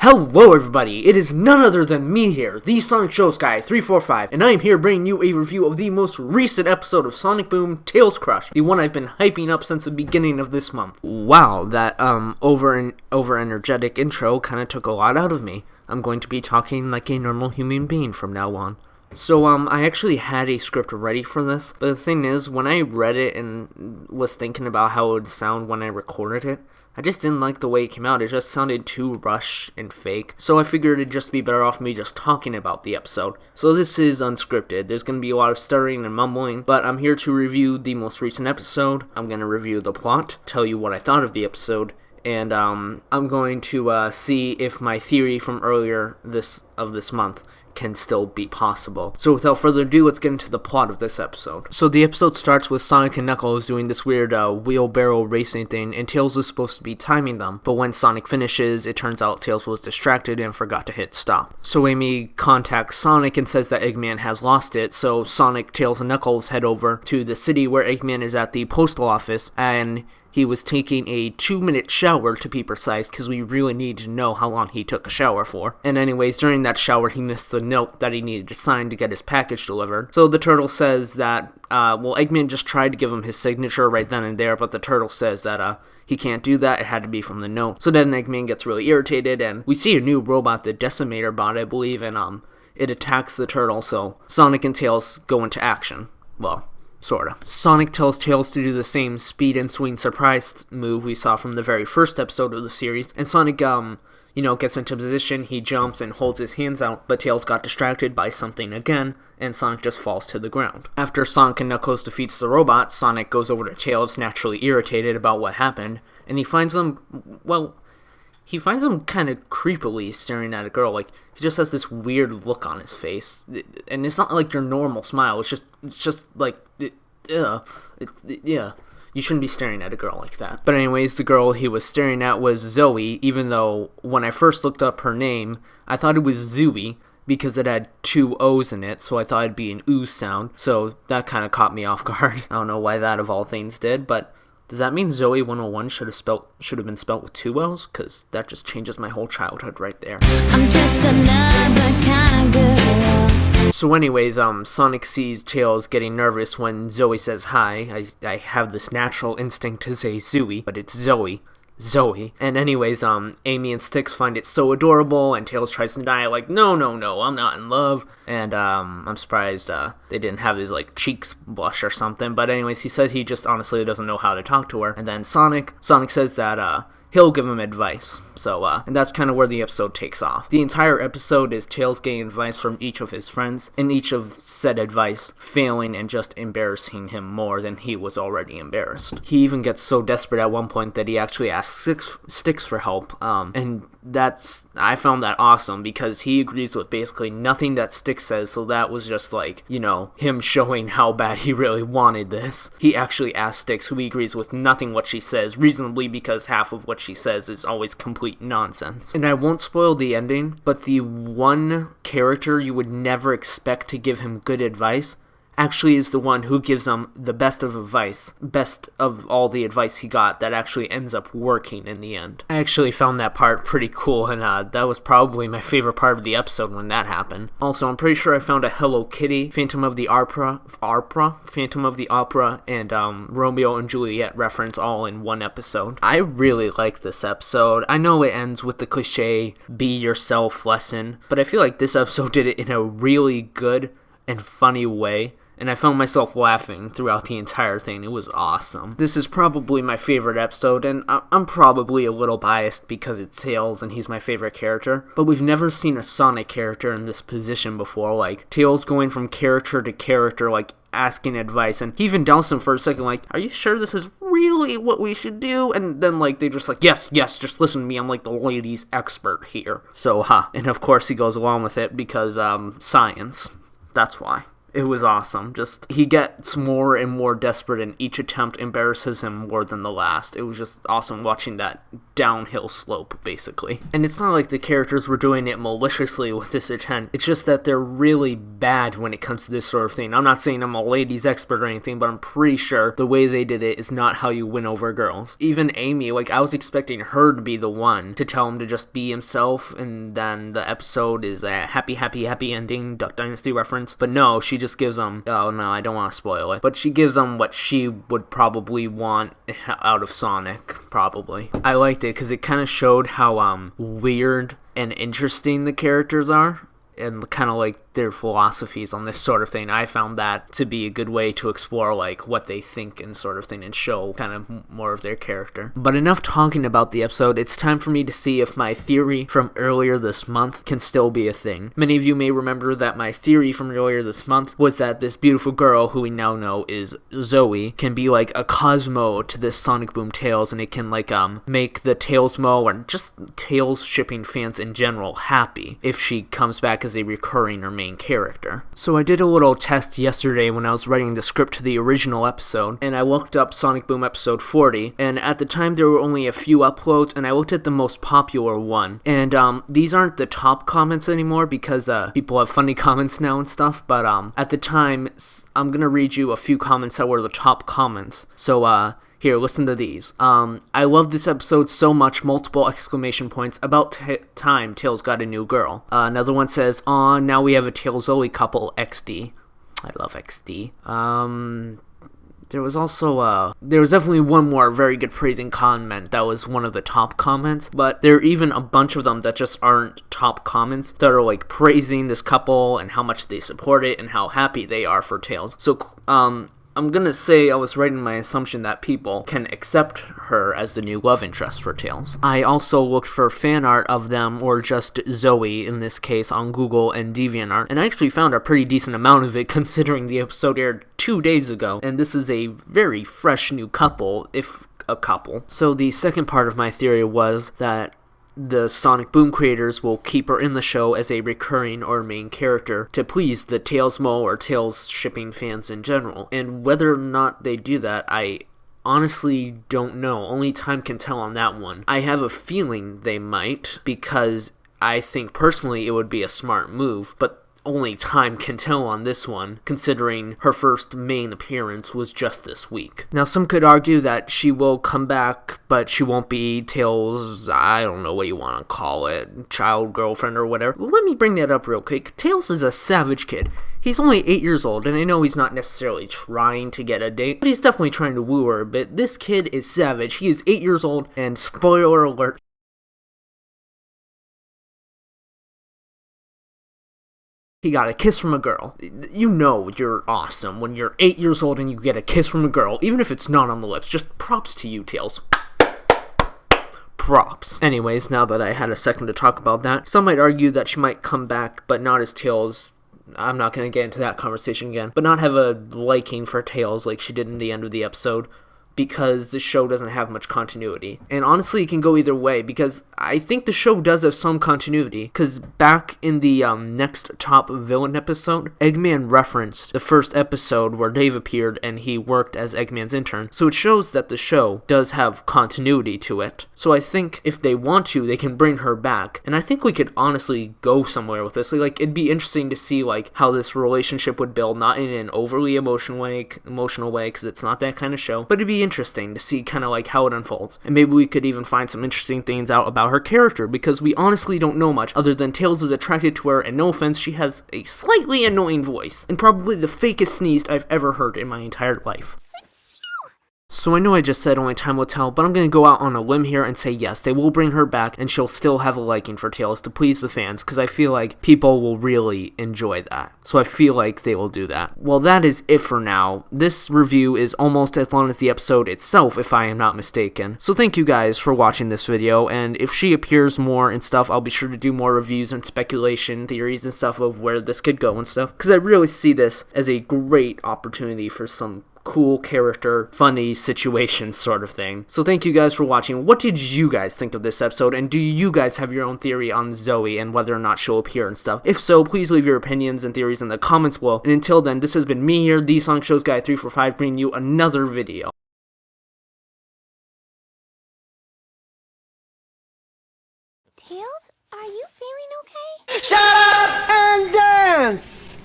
Hello everybody, it is none other than me here, the Sonic Shows Guy 345, and I am here bringing you a review of the most recent episode of Sonic Boom Tails Crush, the one I've been hyping up since the beginning of this month. Wow, that over energetic intro kinda took a lot out of me. I'm going to be talking like a normal human being from now on. So, I actually had a script ready for this, but the thing is, when I read it and was thinking about how it would sound when I recorded it, I just didn't like the way it came out. It just sounded too rushed and fake. So I figured it'd just be better off me just talking about the episode. So this is unscripted. There's going to be a lot of stuttering and mumbling, but I'm here to review the most recent episode. I'm going to review the plot, tell you what I thought of the episode, and I'm going to see if my theory from earlier this month can still be possible. So without further ado, let's get into the plot of this episode. So the episode starts with Sonic and Knuckles doing this weird wheelbarrow racing thing, and Tails is supposed to be timing them, but when Sonic finishes, it turns out Tails was distracted and forgot to hit stop. So Amy contacts Sonic and says that Eggman has lost it, so Sonic, Tails, and Knuckles head over to the city where Eggman is at the postal office, and he was taking a 2-minute shower, to be precise, because we really need to know how long he took a shower for. And anyways, during that shower, he missed the note that he needed to sign to get his package delivered. So the turtle says that, Eggman just tried to give him his signature right then and there, but the turtle says that, he can't do that, it had to be from the note. So then Eggman gets really irritated, and we see a new robot, the Decimator bot, I believe, and, it attacks the turtle, so Sonic and Tails go into action. Well, sorta. Sonic tells Tails to do the same speed and swing surprise move we saw from the very first episode of the series, and Sonic, gets into position, he jumps and holds his hands out, but Tails got distracted by something again, and Sonic just falls to the ground. After Sonic and Knuckles defeats the robot, Sonic goes over to Tails, naturally irritated about what happened, and he finds him kind of creepily staring at a girl. Like, he just has this weird look on his face, and it's not like your normal smile. It's just like, yeah. You shouldn't be staring at a girl like that. But anyways, the girl he was staring at was Zoe, even though when I first looked up her name, I thought it was Zooey, because it had 2 O's in it, so I thought it'd be an ooh sound. So that kind of caught me off guard. I don't know why that of all things did, but does that mean Zoe 101 should have been spelled with 2 L's? Because that just changes my whole childhood right there. I'm just another kind of girl. So anyways, Sonic sees Tails getting nervous when Zoe says hi. I have this natural instinct to say Zooey, but it's Zoe. And anyways, Amy and Styx find it so adorable, and Tails tries to deny it, like, no, I'm not in love. And, I'm surprised, they didn't have his, cheeks blush or something. But anyways, he says he just honestly doesn't know how to talk to her. And then Sonic says that, he'll give him advice. So, and that's kind of where the episode takes off. The entire episode is Tails getting advice from each of his friends, and each of said advice failing and just embarrassing him more than he was already embarrassed. He even gets so desperate at one point that he actually asks Styx for help, and I found that awesome, because he agrees with basically nothing that Styx says, so that was just him showing how bad he really wanted this. He actually asks Styx, who he agrees with nothing what she says, reasonably because half of what she says is always complete nonsense. And I won't spoil the ending, but the one character you would never expect to give him good advice actually is the one who gives him the best of all the advice he got that actually ends up working in the end. I actually found that part pretty cool, and that was probably my favorite part of the episode when that happened. Also, I'm pretty sure I found a Hello Kitty, Phantom of the Opera, and Romeo and Juliet reference all in one episode. I really like this episode. I know it ends with the cliche, be yourself lesson, but I feel like this episode did it in a really good and funny way, and I found myself laughing throughout the entire thing. It was awesome. This is probably my favorite episode, and I'm probably a little biased because it's Tails and he's my favorite character, but we've never seen a Sonic character in this position before, like Tails going from character to character, asking advice, and he even doubts him for a second, are you sure this is really what we should do? And then they're just yes, just listen to me, I'm the ladies expert here. So and of course he goes along with it because science. That's why. It was awesome. Just, he gets more and more desperate, and each attempt embarrasses him more than the last. It was just awesome watching that downhill slope, basically. And it's not like the characters were doing it maliciously with this intent. It's just that they're really bad when it comes to this sort of thing. I'm not saying I'm a ladies expert or anything, but I'm pretty sure the way they did it is not how you win over girls. Even Amy, like, I was expecting her to be the one to tell him to just be himself, and then the episode is a happy ending, Duck Dynasty reference. But no, she just gives him, oh no, I don't want to spoil it, but she gives him what she would probably want out of Sonic, probably. I liked it because it kind of showed how weird and interesting the characters are, and kind of like their philosophies on this sort of thing. I found that to be a good way to explore like what they think and sort of thing, and show kind of more of their character. But enough talking about the episode. It's time for me to see if my theory from earlier this month can still be a thing. Many of you may remember that my theory from earlier this month was that this beautiful girl, who we now know is Zoe, can be like a Cosmo to this Sonic Boom Tails, and it can like make the Tailsmo or just Tails shipping fans in general happy if she comes back as a recurring or main character. So I did a little test yesterday when I was writing the script to the original episode, and I looked up Sonic Boom episode 40, and at the time there were only a few uploads, and I looked at the most popular one, and these aren't the top comments anymore because people have funny comments now and stuff, but at the time, I'm gonna read you a few comments that were the top comments. So here, listen to these. I love this episode so much, multiple exclamation points. About time Tails got a new girl. Another one says, aw, now we have a Tails Zoe couple, XD. I love XD. There was also, there was definitely one more very good praising comment that was one of the top comments, but there are even a bunch of them that just aren't top comments that are like praising this couple and how much they support it and how happy they are for Tails. So, I'm gonna say I was right in my assumption that people can accept her as the new love interest for Tails. I also looked for fan art of them, or just Zoe in this case, on Google and DeviantArt, and I actually found a pretty decent amount of it considering the episode aired 2 days ago, and this is a very fresh new couple, if a couple. So the second part of my theory was that the Sonic Boom creators will keep her in the show as a recurring or main character to please the Tailsmo or Tails shipping fans in general. And whether or not they do that, I honestly don't know. Only time can tell on that one. I have a feeling they might, because I think personally it would be a smart move, but only time can tell on this one, considering her first main appearance was just this week. Now, some could argue that she will come back, but she won't be Tails', I don't know what you want to call it, child, girlfriend, or whatever. Let me bring that up real quick. Tails is a savage kid. He's only 8 years old, and I know he's not necessarily trying to get a date, but he's definitely trying to woo her. But this kid is savage. He is 8 years old, and spoiler alert, he got a kiss from a girl. You know you're awesome when you're 8 years old and you get a kiss from a girl, even if it's not on the lips. Just props to you, Tails. Props. Anyways, now that I had a second to talk about that, some might argue that she might come back, but not as Tails. I'm not going to get into that conversation again, but not have a liking for Tails like she did in the end of the episode, because the show doesn't have much continuity. And honestly, it can go either way, because I think the show does have some continuity, because back in the next top villain episode, Eggman referenced the first episode where Dave appeared and he worked as Eggman's intern, so it shows that the show does have continuity to it. So I think if they want to, they can bring her back, and I think we could honestly go somewhere with this. Like, it'd be interesting to see like how this relationship would build, not in an overly emotional way, because it's not that kind of show, but it'd be interesting to see kind of like how it unfolds. And maybe we could even find some interesting things out about her character, because we honestly don't know much other than Tails is attracted to her, and no offense, she has a slightly annoying voice, and probably the fakest sneeze I've ever heard in my entire life. So I know I just said only time will tell, but I'm going to go out on a limb here and say yes, they will bring her back, and she'll still have a liking for Tails to please the fans, because I feel like people will really enjoy that. So I feel like they will do that. Well, that is it for now. This review is almost as long as the episode itself, if I am not mistaken. So thank you guys for watching this video, and if she appears more and stuff, I'll be sure to do more reviews and speculation, theories and stuff of where this could go and stuff, because I really see this as a great opportunity for some cool character, funny situation sort of thing. So thank you guys for watching. What did you guys think of this episode, and do you guys have your own theory on Zoe and whether or not she'll appear and stuff? If so, please leave your opinions and theories in the comments below. And until then, this has been me here, the Sonic Shows Guy 345, bringing you another video. Tails, are you feeling okay? Shut up and dance!